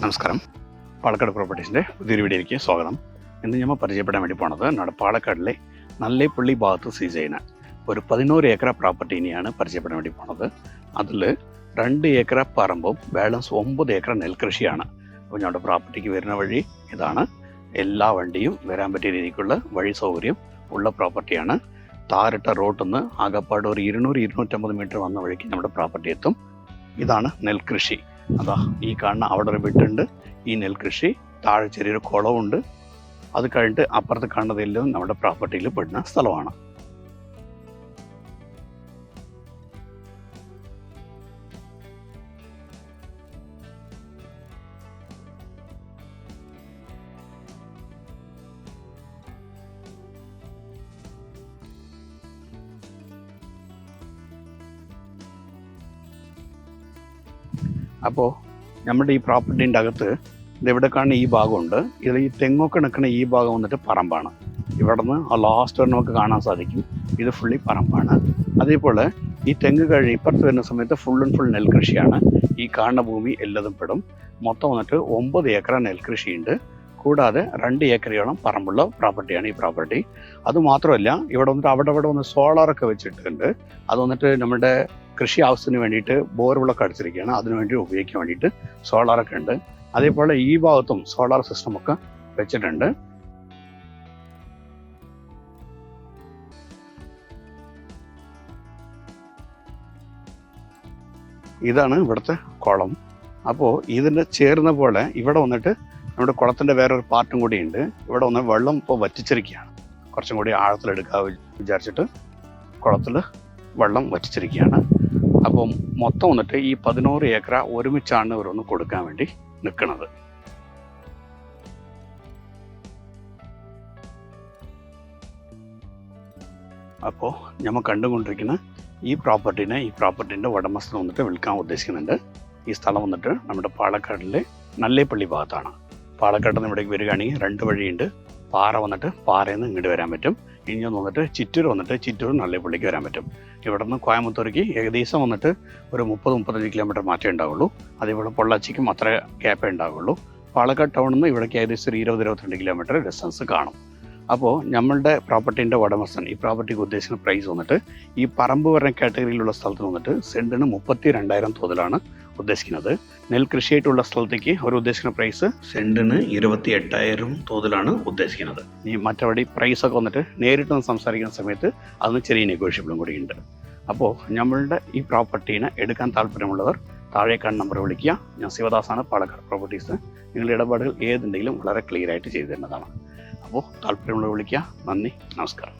നമസ്കാരം. പാലക്കാട് പ്രോപ്പർട്ടീസിൻ്റെ പുതിയൊരു വീഡിയോയിലേക്ക് സ്വാഗതം. ഇന്ന് നമ്മൾ പരിചയപ്പെടാൻ വേണ്ടി പോണത് നമ്മുടെ പാലക്കാടിലെ നല്ലേപ്പള്ളി ഭാഗത്ത് സ്ഥിതി ചെയ്യുന്ന ഒരു 11 ഏക്കർ പ്രോപ്പർട്ടീനെയാണ് പരിചയപ്പെടാൻ വേണ്ടി പോണത്. അതിൽ 2 ഏക്കർ പറമ്പും ബാലൻസ് 9 ഏക്കർ നെൽകൃഷിയാണ്. അപ്പോൾ ഞങ്ങളുടെ പ്രോപ്പർട്ടിക്ക് വരുന്ന വഴി ഇതാണ്. എല്ലാ വണ്ടിയും വരാൻ പറ്റിയ രീതിക്കുള്ള വഴി സൗകര്യം ഉള്ള പ്രോപ്പർട്ടിയാണ്. താരിട്ട റോഡിൽ നിന്ന് ആകപ്പാട് ഒരു 200-250 മീറ്റർ വന്ന വഴിക്ക് നമ്മുടെ പ്രോപ്പർട്ടി എത്തും. ഇതാണ് നെൽകൃഷി. അതാ ഈ കാണുന്ന അവിടെ ഒരു ബിട്ടുണ്ട്. ഈ നെൽകൃഷി താഴെ ചെറിയൊരു കുളമുണ്ട്. അത് കഴിഞ്ഞിട്ട് അപ്പുറത്ത് കാണുന്നതെല്ലാം നമ്മുടെ പ്രോപ്പർട്ടിയിൽ പെടുന്ന സ്ഥലമാണ്. അപ്പോൾ നമ്മുടെ ഈ പ്രോപ്പർട്ടീൻ്റെ അകത്ത് ഇതിവിടെ കാണുന്ന ഈ ഭാഗമുണ്ട്. ഇതിൽ ഈ തെങ്ങൊക്കെ നിൽക്കുന്ന ഈ ഭാഗം വന്നിട്ട് പറമ്പാണ്. ഇവിടെ നിന്ന് ആ ലാസ്റ്റ് വരെ നമുക്ക് കാണാൻ സാധിക്കും. ഇത് ഫുള്ളി പറമ്പാണ്. അതേപോലെ ഈ തെങ്ങ് കഴിഞ്ഞ് ഇപ്പുറത്ത് വരുന്ന സമയത്ത് ഫുൾ നെൽകൃഷിയാണ്. ഈ കാണുന്ന ഭൂമി എല്ലാതും പെടും. മൊത്തം വന്നിട്ട് 9 ഏക്കർ നെൽകൃഷിയുണ്ട്. കൂടാതെ 2 ഏക്കറയോളം പറമ്പുള്ള പ്രോപ്പർട്ടിയാണ് ഈ പ്രോപ്പർട്ടി. അതുമാത്രമല്ല, ഇവിടെ വന്നിട്ട് അവിടെ വന്ന് സോളാറൊക്കെ വെച്ചിട്ടുണ്ട്. അത് വന്നിട്ട് നമ്മുടെ കൃഷി ആവശ്യത്തിന് വേണ്ടിയിട്ട് ബോർവെള്ളമൊക്കെ അടിച്ചിരിക്കുകയാണ്. അതിനുവേണ്ടി ഉപയോഗിക്കാൻ വേണ്ടിയിട്ട് സോളാറൊക്കെ ഉണ്ട്. അതേപോലെ ഈ ഭാഗത്തും സോളാർ സിസ്റ്റമൊക്കെ വെച്ചിട്ടുണ്ട്. ഇതാണ് ഇവിടുത്തെ കുളം. അപ്പോൾ ഇതിൻ്റെ ചേർന്ന പോലെ ഇവിടെ വന്നിട്ട് നമ്മുടെ കുളത്തിൻ്റെ വേറൊരു പാർട്ടും കൂടി ഉണ്ട്. ഇവിടെ വന്ന് വെള്ളം ഇപ്പോൾ വറ്റിച്ചിരിക്കുകയാണ്. കുറച്ചും കൂടി ആഴത്തിലെടുക്കാൻ വിചാരിച്ചിട്ട് കുളത്തിൽ വെള്ളം വറ്റിച്ചിരിക്കുകയാണ്. അപ്പം മൊത്തം വന്നിട്ട് ഈ 11 ഏക്കർ ഒരുമിച്ചാണ് ഇവരൊന്ന് കൊടുക്കാൻ വേണ്ടി നിൽക്കുന്നത്. അപ്പോൾ നമ്മൾ കണ്ടുകൊണ്ടിരിക്കുന്ന ഈ പ്രോപ്പർട്ടീൻ്റെ ഉടമസ്ഥൻ വന്നിട്ട് വിൽക്കാൻ ഉദ്ദേശിക്കുന്നുണ്ട്. ഈ സ്ഥലം വന്നിട്ട് നമ്മുടെ പാലക്കാടിലെ നല്ലേപ്പള്ളി ഭാഗത്താണ്. പാലക്കാട്ടിൽ നിന്ന് ഇവിടേക്ക് വരികയാണെങ്കിൽ 2 വഴിയുണ്ട്. പാറ വന്നിട്ട് പാറയിൽ നിന്ന് ഇങ്ങോട്ട് വരാൻ പറ്റും. ഇനി വന്നിട്ട് ചിറ്റൂർ നല്ലേപ്പള്ളിക്ക് വരാൻ പറ്റും. ഇവിടെ നിന്ന് കോയമ്പത്തൂർക്ക് ഏകദേശം വന്നിട്ട് ഒരു 30-35 കിലോമീറ്റർ മാറ്റമേ ഉണ്ടാവുള്ളൂ. അതേപോലെ പൊള്ളാച്ചിക്കും അത്ര ഗ്യാപ്പേ ഉണ്ടാവുള്ളൂ. പാലക്കാട് ടൗണിൽ നിന്ന് ഇവിടേക്ക് ഏകദേശം ഒരു 20-22 കിലോമീറ്റർ ഡിസ്റ്റൻസ് കാണും. അപ്പോൾ നമ്മളുടെ പ്രോപ്പർട്ടീൻ്റെ ഉടമസ്ഥൻ ഈ പ്രോപ്പർട്ടിക്ക് ഉദ്ദേശിക്കുന്ന പ്രൈസ് വന്നിട്ട് ഈ പറമ്പ് പറഞ്ഞ കാറ്റഗറിയിലുള്ള സ്ഥലത്തിന് വന്നിട്ട് സെൻറ്റിന് 32,000 തോതിലാണ് ഉദ്ദേശിക്കുന്നത്. നെൽകൃഷിയായിട്ടുള്ള സ്ഥലത്തേക്ക് അവർ ഉദ്ദേശിക്കുന്ന പ്രൈസ് സെൻറ്റിന് 28,000 തോതിലാണ് ഉദ്ദേശിക്കുന്നത്. ഈ മറ്റവിടെ പ്രൈസൊക്കെ വന്നിട്ട് നേരിട്ട് സംസാരിക്കുന്ന സമയത്ത് അതിന് ചെറിയ നെഗോഷ്യബിളും കൂടി ഉണ്ട്. അപ്പോൾ നമ്മളുടെ ഈ പ്രോപ്പർട്ടീനെ എടുക്കാൻ താല്പര്യമുള്ളവർ താഴെ കാണുന്ന നമ്പർ വിളിക്കുക. ഞാൻ ശിവദാസാണ്, പാലക്കാട് പ്രോപ്പർട്ടീസ്. നിങ്ങളുടെ ഇടപാടുകൾ ഏതുണ്ടെങ്കിലും വളരെ ക്ലിയർ ആയിട്ട് ചെയ്തു തരുന്നതാണ്. അപ്പോൾ താല്പര്യമുള്ളവർ വിളിക്കുക. നന്ദി, നമസ്കാരം.